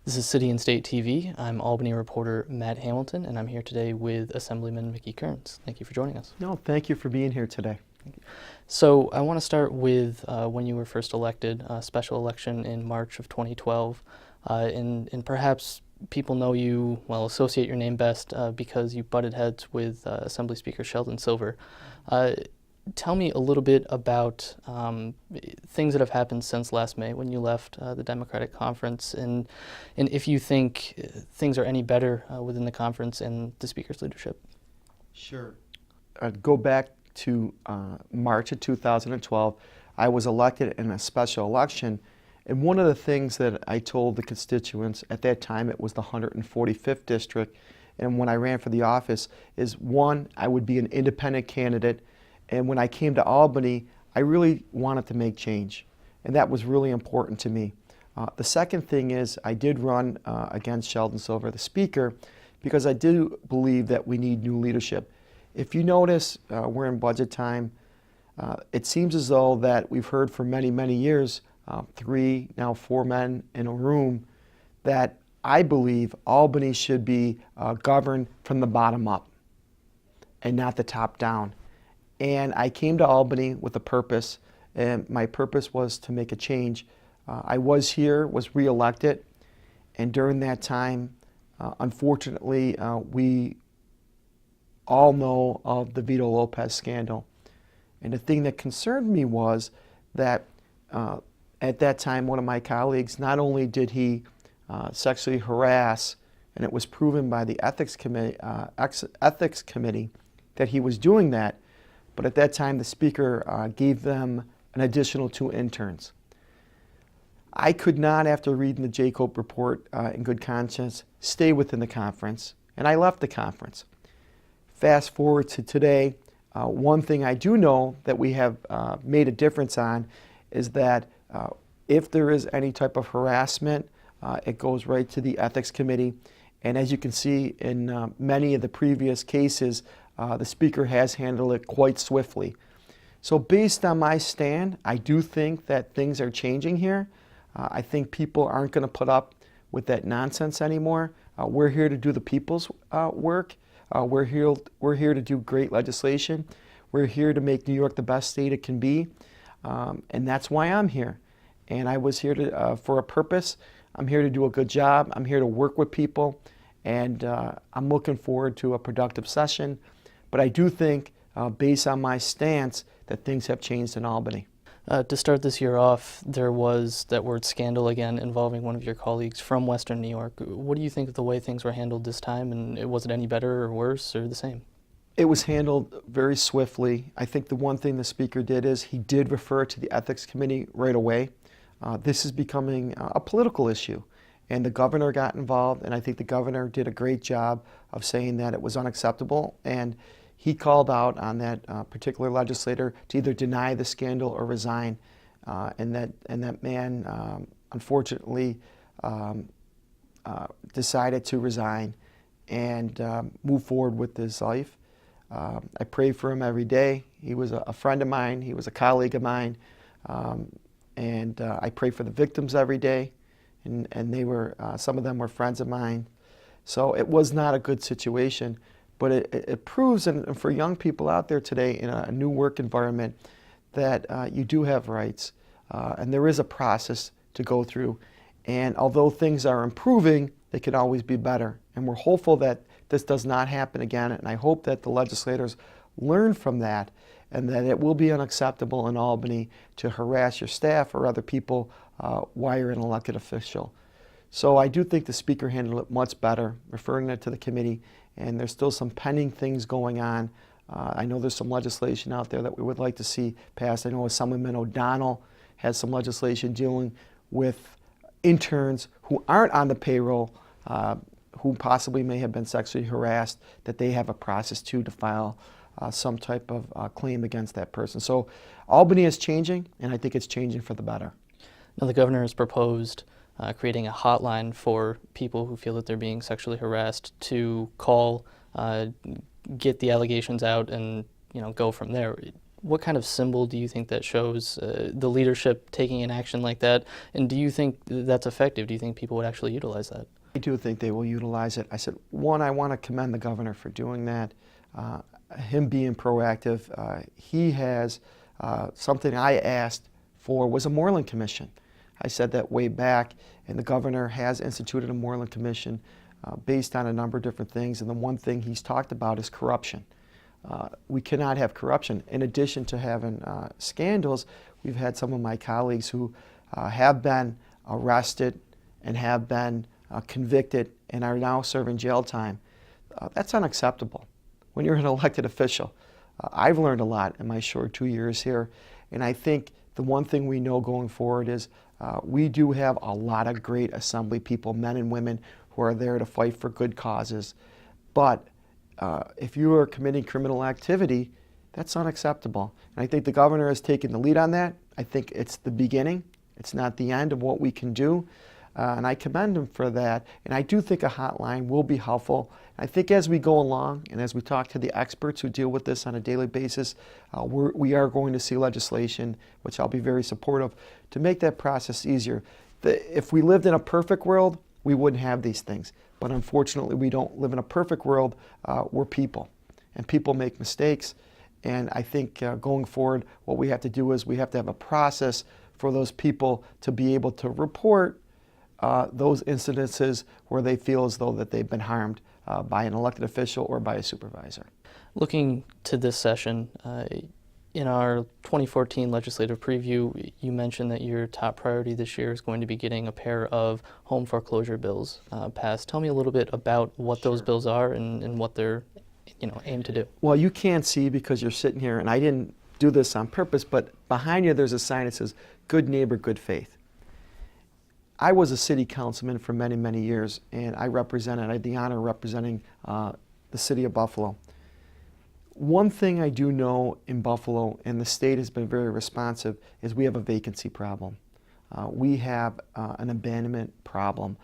This is City and State TV. I'm Albany reporter Matt Hamilton, and I'm here today with Assemblyman Kearns. Thank you for joining us. No, thank you for being here today. So I want to start with when you were first elected, a special election in March of 2012, and perhaps people know you, well, associate your name best because you butted heads with Assembly Speaker Sheldon. Tell me a little bit about things that have happened since last May when you left the Democratic Conference, and if you think things are any better within the conference and the Speaker's leadership. Sure. I'd go back to March of 2012. I was elected in a special election, and one of the things that I told the constituents at that time, it was the 145th district, and when I ran for the office, is one, I would be an independent candidate. And when I came to Albany, I really wanted to make change, and that was really important to me. The second thing is I did run against Sheldon Silver, the Speaker, because I do believe that we need new leadership. If you notice, we're in budget time. It seems as though that we've heard for many, many years, 3, now 4 men in a room, that I believe Albany should be governed from the bottom up and not the top down. And I came to Albany with a purpose, and my purpose was to make a change. I was here, was reelected, and during that time, unfortunately, we all know of the Vito Lopez scandal. And the thing that concerned me was that at that time, one of my colleagues, not only did he sexually harass, and it was proven by the ethics committee that he was doing that, but at that time, the Speaker gave them an additional 2 interns. I could not, after reading the Jacob report in good conscience, stay within the conference, and I left the conference. Fast forward to today, one thing I do know that we have made a difference on is that if there is any type of harassment, it goes right to the Ethics Committee. And as you can see in many of the previous cases, the Speaker has handled it quite swiftly. So based on my stand, I do think that things are changing here. I think people aren't going to put up with that nonsense anymore. We're here to do the people's work. We're here to do great legislation. We're here to make New York the best state it can be. And that's why I'm here. And I was here for a purpose. I'm here to do a good job. I'm here to work with people. And I'm looking forward to a productive session. But I do think, based on my stance, that things have changed in Albany. To start this year off, there was that word scandal again involving one of your colleagues from Western New York. What do you think of the way things were handled this time, and was it any better or worse or the same? It was handled very swiftly. I think the one thing the Speaker did is he did refer to the Ethics Committee right away. This is becoming a political issue. And the governor got involved, and I think the governor did a great job of saying that it was unacceptable. And he called out on that particular legislator to either deny the scandal or resign. And that man, unfortunately, decided to resign and move forward with his life. I pray for him every day. He was a friend of mine. He was a colleague of mine. And I pray for the victims every day. And they were, some of them were friends of mine. So it was not a good situation, but it proves, and for young people out there today in a new work environment, that you do have rights, and there is a process to go through. And although things are improving, they can always be better. And we're hopeful that this does not happen again, and I hope that the legislators learn from that, and that it will be unacceptable in Albany to harass your staff or other people while you're an elected official. So I do think the Speaker handled it much better, referring it to the committee, and there's still some pending things going on. I know there's some legislation out there that we would like to see passed. I know Assemblyman O'Donnell has some legislation dealing with interns who aren't on the payroll, who possibly may have been sexually harassed, that they have a process to file some type of claim against that person. So Albany is changing, and I think it's changing for the better. Now, the governor has proposed creating a hotline for people who feel that they're being sexually harassed to call, get the allegations out, and go from there. what kind of symbol do you think that shows the leadership taking an action like that? And do you think that's effective? Do you think people would actually utilize that? I do think they will utilize it. I said, one, I want to commend the governor for doing that, him being proactive. He has something I asked for was a Moreland Commission. I said that way back, and the governor has instituted a Moreland Commission based on a number of different things, and the one thing he's talked about is corruption. We cannot have corruption. In addition to having scandals, we've had some of my colleagues who have been arrested and have been convicted and are now serving jail time. That's unacceptable when you're an elected official. I've learned a lot in my short 2 years here, and I think the one thing we know going forward is we do have a lot of great assembly people, men and women, who are there to fight for good causes. But if you are committing criminal activity, that's unacceptable. And I think the governor has taken the lead on that. I think it's the beginning. It's not the end of what we can do. And I commend him for that. And I do think a hotline will be helpful. I think as we go along and as we talk to the experts who deal with this on a daily basis, we are going to see legislation, which I'll be very supportive, to make that process easier. If we lived in a perfect world, we wouldn't have these things. But unfortunately, we don't live in a perfect world. We're people, and people make mistakes. And I think going forward, what we have to do is we have to have a process for those people to be able to report those incidences where they feel as though that they've been harmed by an elected official or by a supervisor. Looking to this session, in our 2014 legislative preview, you mentioned that your top priority this year is going to be getting a pair of home foreclosure bills passed. Tell me a little bit about what those bills are and what they're aimed to do. Well, you can't see because you're sitting here, and I didn't do this on purpose, but behind you there's a sign that says, "Good neighbor, good faith." I was a city councilman for many, many years, and I had the honor of representing the city of Buffalo. One thing I do know in Buffalo, and the state has been very responsive, is we have a vacancy problem. We have an abandonment problem.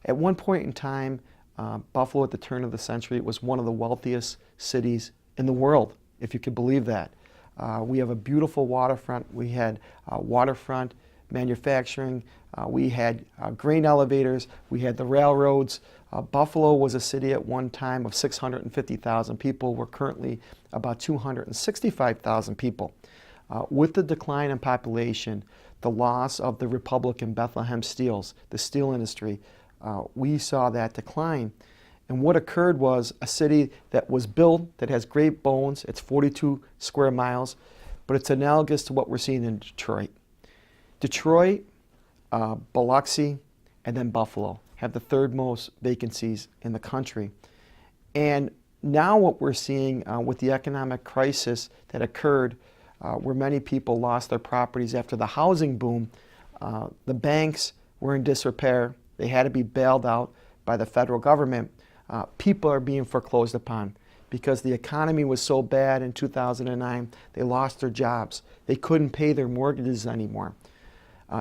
At one point in time, Buffalo at the turn of the century was one of the wealthiest cities in the world, if you could believe that. We have a beautiful waterfront. We had waterfront manufacturing. We had grain elevators. We had the railroads. Buffalo was a city at one time of 650,000 people. We're currently about 265,000 people. With the decline in population, the loss of the Republic and Bethlehem Steels, the steel industry, we saw that decline. And what occurred was a city that was built, that has great bones, it's 42 square miles, but it's analogous to what we're seeing in Detroit. Detroit, Biloxi, and then Buffalo have the third most vacancies in the country. And now what we're seeing with the economic crisis that occurred, where many people lost their properties after the housing boom, the banks were in disrepair. They had to be bailed out by the federal government. People are being foreclosed upon because the economy was so bad in 2009, they lost their jobs. They couldn't pay their mortgages anymore.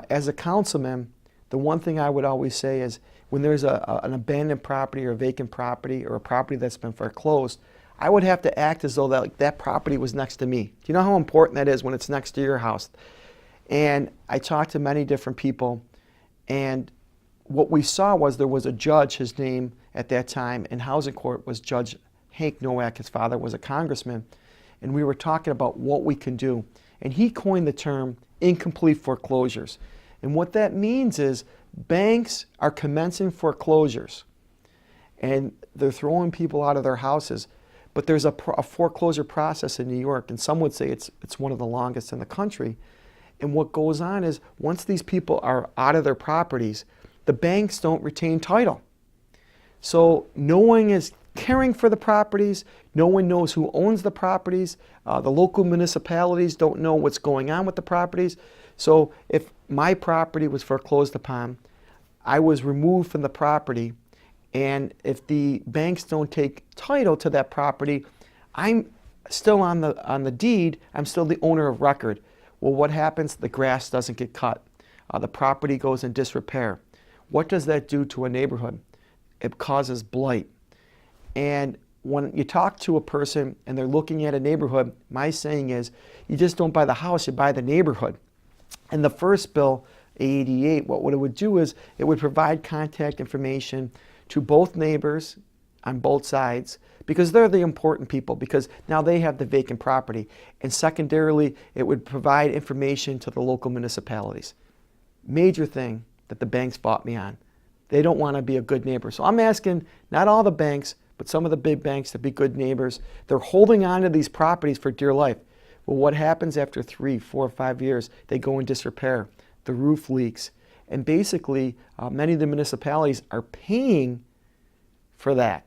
As a councilman, the one thing I would always say is when there's an abandoned property or a vacant property or a property that's been foreclosed, I would have to act as though that property was next to me. Do you know how important that is when it's next to your house? And I talked to many different people, and what we saw was there was a judge, his name at that time in housing court was Judge Hank Nowak. His father was a congressman, and we were talking about what we can do. And he coined the term incomplete foreclosures. And what that means is banks are commencing foreclosures, and they're throwing people out of their houses. But there's a foreclosure process in New York, and some would say it's one of the longest in the country. And what goes on is once these people are out of their properties, the banks don't retain title. So no one is caring for the properties. No one knows who owns the properties. The local municipalities don't know what's going on with the properties. So if my property was foreclosed upon, I was removed from the property, and if the banks don't take title to that property, I'm still on the deed. I'm still the owner of record. Well, what happens? The grass doesn't get cut. The property goes in disrepair. What does that do to a neighborhood? It causes blight. And when you talk to a person and they're looking at a neighborhood, my saying is, you just don't buy the house, you buy the neighborhood. And the first bill, A88, what it would do is it would provide contact information to both neighbors on both sides, because they're the important people, because now they have the vacant property. And secondarily, it would provide information to the local municipalities. Major thing that the banks fought me on. They don't want to be a good neighbor. So I'm asking not all the banks, but some of the big banks to be good neighbors. They're holding on to these properties for dear life. Well, what happens after 3, 4, 5 years? They go in disrepair. The roof leaks. And basically, many of the municipalities are paying for that.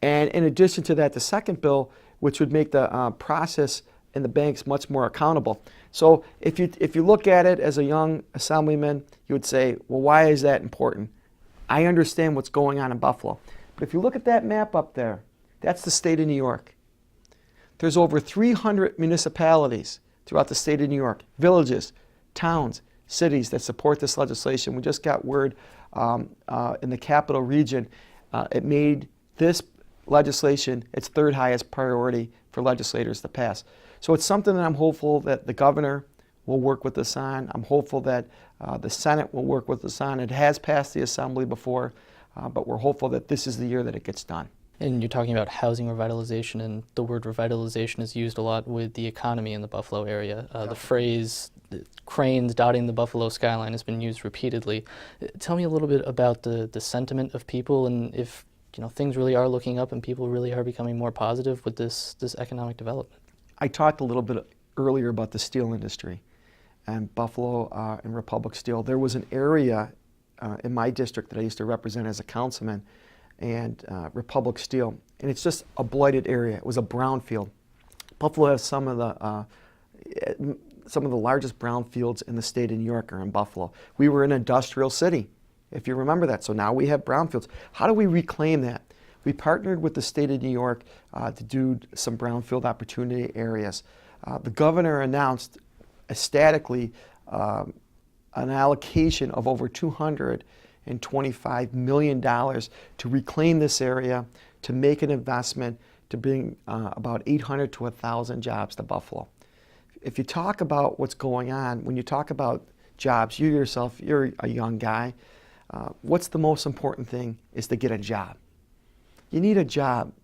And in addition to that, the second bill, which would make the process in the banks much more accountable. So if you look at it as a young assemblyman, you would say, well, why is that important? I understand what's going on in Buffalo. But if you look at that map up there, that's the state of New York. There's over 300 municipalities throughout the state of New York, villages, towns, cities that support this legislation. We just got word in the capital region, it made this legislation its third highest priority for legislators to pass. So it's something that I'm hopeful that the governor will work with us on. I'm hopeful that the Senate will work with us on. It has passed the Assembly before, but we're hopeful that this is the year that it gets done. And you're talking about housing revitalization, and the word revitalization is used a lot with the economy in the Buffalo area. The phrase cranes dotting the Buffalo skyline has been used repeatedly. Tell me a little bit about the sentiment of people, and if things really are looking up and people really are becoming more positive with this economic development. I talked a little bit earlier about the steel industry and Buffalo and Republic Steel. There was an area in my district that I used to represent as a councilman, and Republic Steel, and it's just a blighted area. It was a brownfield. Buffalo has some of the largest brownfields in the state of New York are in Buffalo. We were an industrial city, if you remember that. So now we have brownfields. How do we reclaim that? We partnered with the state of New York to do some brownfield opportunity areas. The governor announced ecstatically an allocation of over $225 million to reclaim this area, to make an investment, to bring about 800 to 1,000 jobs to Buffalo. If you talk about what's going on, when you talk about jobs, you yourself, you're a young guy, what's the most important thing is to get a job. You need a job.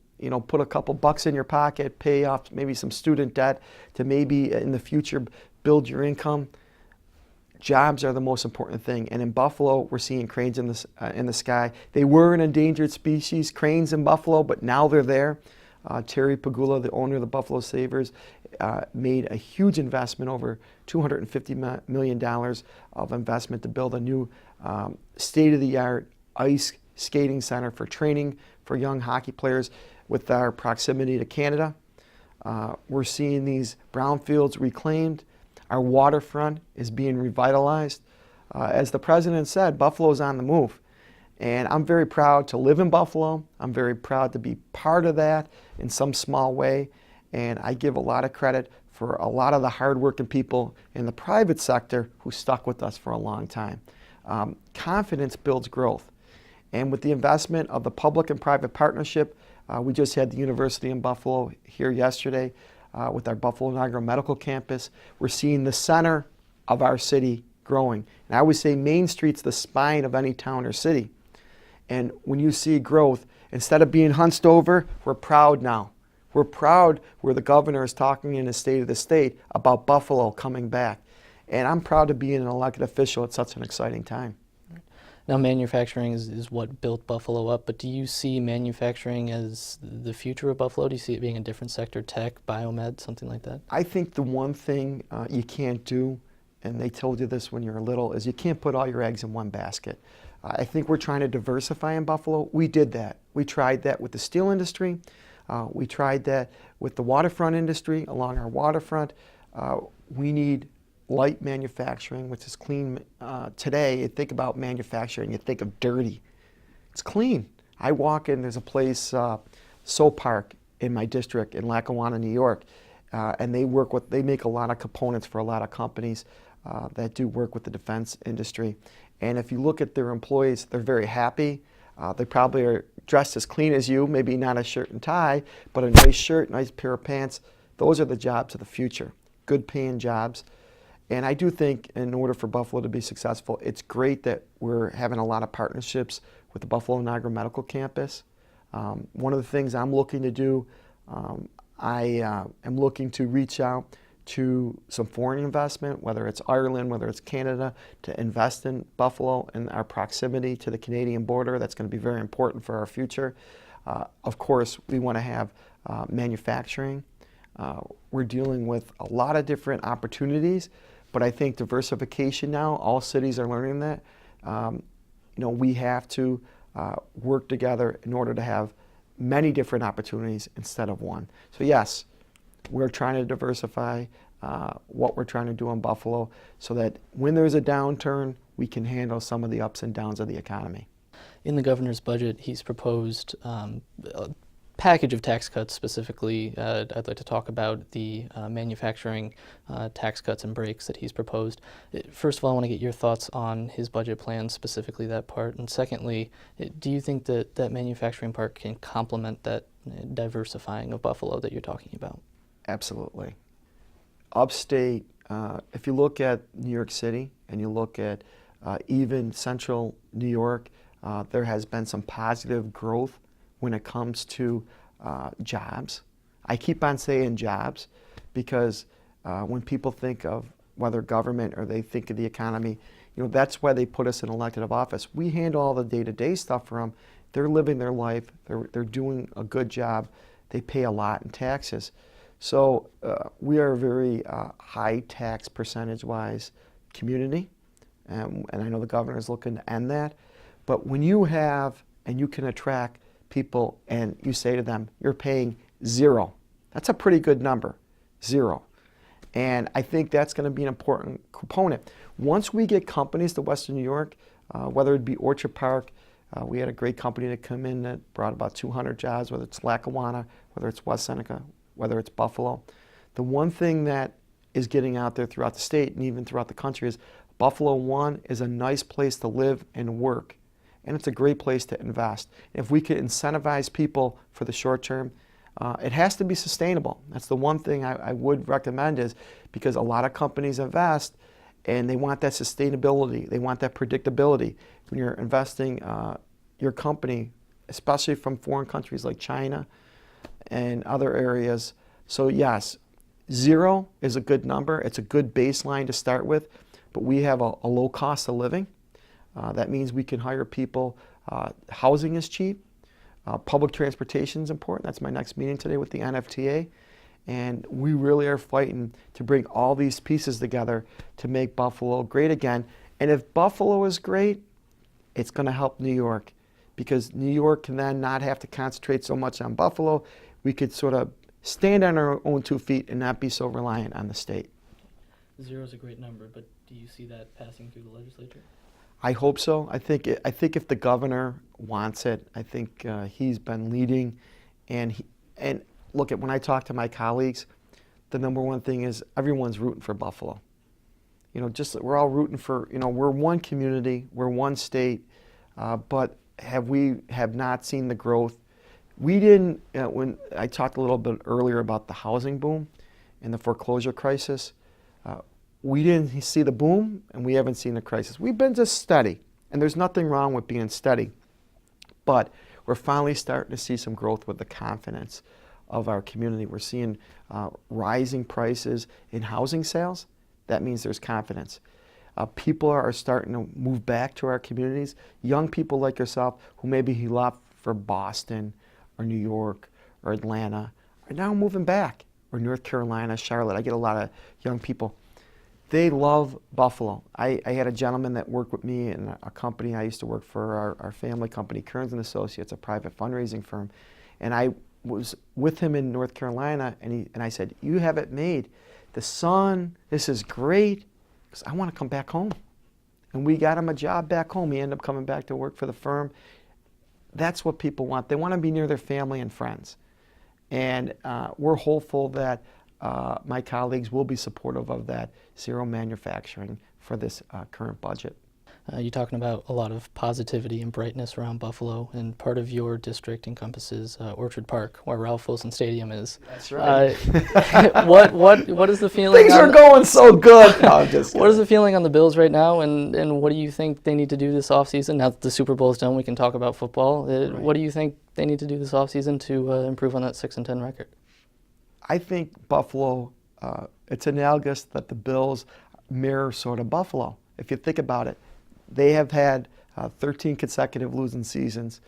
Put a couple bucks in your pocket, pay off maybe some student debt to maybe in the future build your income. Jobs are the most important thing. And in Buffalo, we're seeing cranes in the sky. They were an endangered species, cranes in Buffalo, but now they're there. Terry Pagula, the owner of the Buffalo Sabres, made a huge investment, over $250 million of investment to build a new state-of-the-art ice skating center for training for young hockey players. With our proximity to Canada, we're seeing these brownfields reclaimed. Our waterfront is being revitalized. As the president said, Buffalo's on the move. And I'm very proud to live in Buffalo. I'm very proud to be part of that in some small way. And I give a lot of credit for a lot of the hardworking people in the private sector who stuck with us for a long time. Confidence builds growth. And with the investment of the public and private partnership, we just had the University in Buffalo here yesterday with our Buffalo Inaugural Medical Campus. We're seeing the center of our city growing. And I always say Main Street's the spine of any town or city. And when you see growth, instead of being hunched over, we're proud now. We're proud where the governor is talking in his State of the State about Buffalo coming back. And I'm proud to be an elected official at such an exciting time. Now, manufacturing is what built Buffalo up, but do you see manufacturing as the future of Buffalo? Do you see it being a different sector, tech, biomed, something like that? I think the one thing you can't do, and they told you this when you were little, is you can't put all your eggs in one basket. I think we're trying to diversify in Buffalo. We did that. We tried that with the steel industry. We tried that with the waterfront industry along our waterfront. We need light manufacturing, which is clean. Today, you think about manufacturing, you think of dirty. It's clean. I walk in, there's a place, So Park, in my district in Lackawanna, New York, and they make a lot of components for a lot of companies that do work with the defense industry. And if you look at their employees, they're very happy. They probably are dressed as clean as you, maybe not a shirt and tie, but a nice shirt, nice pair of pants. Those are the jobs of the future, good paying jobs. And I do think in order for Buffalo to be successful, it's great that we're having a lot of partnerships with the Buffalo Niagara Medical Campus. One of the things I'm looking to do, I am looking to reach out to some foreign investment, whether it's Ireland, whether it's Canada, to invest in Buffalo and our proximity to the Canadian border. That's going to be very important for our future. Of course, we want to have manufacturing. We're dealing with a lot of different opportunities, but I think diversification now, all cities are learning that. We have to work together in order to have many different opportunities instead of one. So yes, we're trying to diversify what we're trying to do in Buffalo so that when there's a downturn, we can handle some of the ups and downs of the economy. In the governor's budget, he's proposed a package of tax cuts. Specifically, I'd like to talk about the manufacturing tax cuts and breaks that he's proposed. First of all, I want to get your thoughts on his budget plan, specifically that part. And secondly, do you think that that manufacturing part can complement that diversifying of Buffalo that you're talking about? Absolutely. Upstate, if you look at New York City and you look at even central New York, there has been some positive growth when it comes to jobs. I keep on saying jobs because when people think of whether government or they think of the economy, that's why they put us in elected office. We handle all the day-to-day stuff for them. They're living their life. They're doing a good job. They pay a lot in taxes. So we are a very high tax percentage-wise community, and I know the governor is looking to end that. But when you have and you can attract people and you say to them, you're paying zero, that's a pretty good number, zero. And I think that's going to be an important component. Once we get companies to Western New York, whether it be Orchard Park, we had a great company that come in that brought about 200 jobs, whether it's Lackawanna, whether it's West Seneca, whether it's Buffalo. The one thing that is getting out there throughout the state and even throughout the country is Buffalo, one, is a nice place to live and work. And it's a great place to invest. If we could incentivize people for the short term, it has to be sustainable. That's the one thing I would recommend is because a lot of companies invest and they want that sustainability. They want that predictability. When you're investing your company, especially from foreign countries like China and other areas. So yes, zero is a good number. It's a good baseline to start with, but we have a low cost of living. That means we can hire people. Housing is cheap. Public transportation is important. That's my next meeting today with the NFTA. And we really are fighting to bring all these pieces together to make Buffalo great again. And if Buffalo is great, it's going to help New York because New York can then not have to concentrate so much on Buffalo. We could sort of stand on our own 2 feet and not be so reliant on the state. Zero is a great number, but do you see that passing through the legislature? I hope so. I think if the governor wants it, I think he's been leading, and look at when I talk to my colleagues, the number one thing is everyone's rooting for Buffalo. Just we're all rooting for. We're one community, we're one state, but we have not seen the growth. We didn't. When I talked a little bit earlier about the housing boom and the foreclosure crisis. We didn't see the boom, and we haven't seen the crisis. We've been just steady, and there's nothing wrong with being steady. But we're finally starting to see some growth with the confidence of our community. We're seeing rising prices in housing sales. That means there's confidence. People are starting to move back to our communities. Young people like yourself, who maybe he left for Boston or New York or Atlanta, are now moving back, or North Carolina, Charlotte. I get a lot of young people. They love Buffalo. I had a gentleman that worked with me in a company I used to work for, our family company, Kearns and Associates, a private fundraising firm. And I was with him in North Carolina, and I said, you have it made. The sun, this is great, because I want to come back home. And we got him a job back home. He ended up coming back to work for the firm. That's what people want. They want to be near their family and friends. And we're hopeful that my colleagues will be supportive of that zero manufacturing for this current budget. You're talking about a lot of positivity and brightness around Buffalo, and part of your district encompasses Orchard Park, where Ralph Wilson Stadium is. That's right. What is the feeling? Things are going so good. No, I'm just What is kidding. the feeling on the Bills right now, and what do you think they need to do this offseason? Now that the Super Bowl's done, we can talk about football. Right. What do you think they need to do this offseason to improve on that 6-10 record? I think Buffalo, it's analogous that the Bills mirror sort of Buffalo. If you think about it, they have had 13 consecutive losing seasons,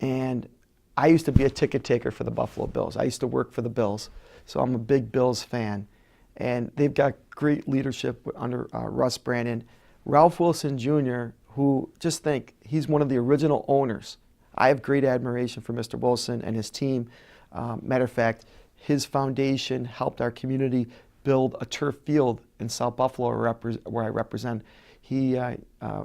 and I used to be a ticket taker for the Buffalo Bills. I used to work for the Bills, so I'm a big Bills fan. And they've got great leadership under Russ Brandon. Ralph Wilson Jr., who, just think, he's one of the original owners. I have great admiration for Mr. Wilson and his team. Matter of fact, his foundation helped our community build a turf field in South Buffalo, where I represent. He,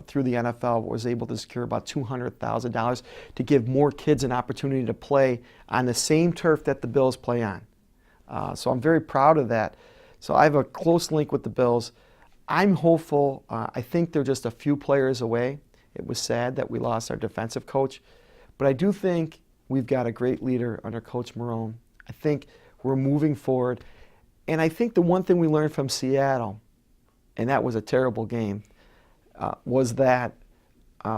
through the NFL, was able to secure about $200,000 to give more kids an opportunity to play on the same turf that the Bills play on. So I'm very proud of that. So I have a close link with the Bills. I'm hopeful. I think they're just a few players away. It was sad that we lost our defensive coach, but I do think we've got a great leader under Coach Marone. I think we're moving forward. And I think the one thing we learned from Seattle, and that was a terrible game, was that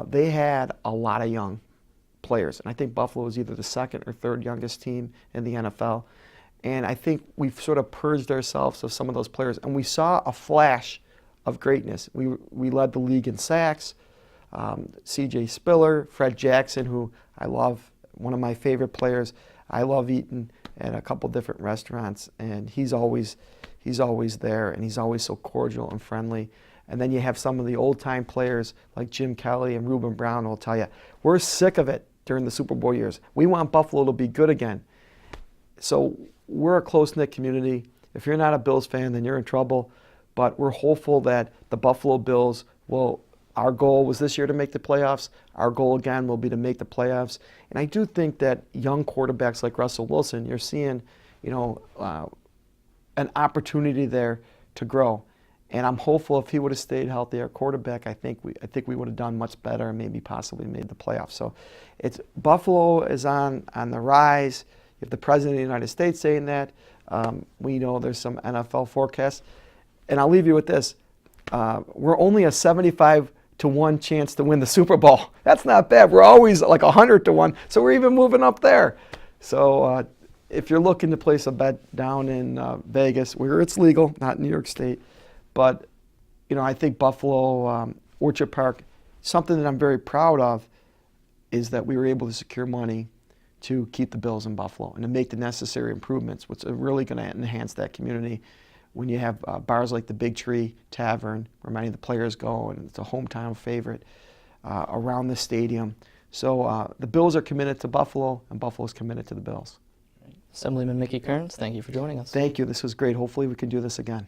they had a lot of young players. And I think Buffalo was either the second or third youngest team in the NFL. And I think we've sort of purged ourselves of some of those players. And we saw a flash of greatness. We led the league in sacks. C.J. Spiller, Fred Jackson, who I love, one of my favorite players. I love eating at a couple different restaurants, and he's always there, and he's always so cordial and friendly. And then you have some of the old-time players like Jim Kelly and Reuben Brown who will tell you, we're sick of it during the Super Bowl years. We want Buffalo to be good again. So we're a close-knit community. If you're not a Bills fan, then you're in trouble. But we're hopeful that the Buffalo Bills will, our goal was this year to make the playoffs. Our goal again will be to make the playoffs. And I do think that young quarterbacks like Russell Wilson, you're seeing, an opportunity there to grow. And I'm hopeful if he would have stayed healthy, our quarterback, I think we would have done much better and maybe possibly made the playoffs. So it's Buffalo is on the rise. You have the President of the United States saying that. We know there's some NFL forecasts. And I'll leave you with this. We're only a 75-1 chance to win the Super Bowl. That's not bad. We're always like 100-1. So we're even moving up there. So if you're looking to place a bet down in Vegas, where it's legal, not in New York State, but I think Buffalo, Orchard Park, something that I'm very proud of is that we were able to secure money to keep the Bills in Buffalo and to make the necessary improvements, which are really going to enhance that community. When you have bars like the Big Tree Tavern, where many of the players go, and it's a hometown favorite around the stadium. So the Bills are committed to Buffalo, and Buffalo is committed to the Bills. Assemblyman Mickey Kearns, thank you for joining us. Thank you. This was great. Hopefully we can do this again.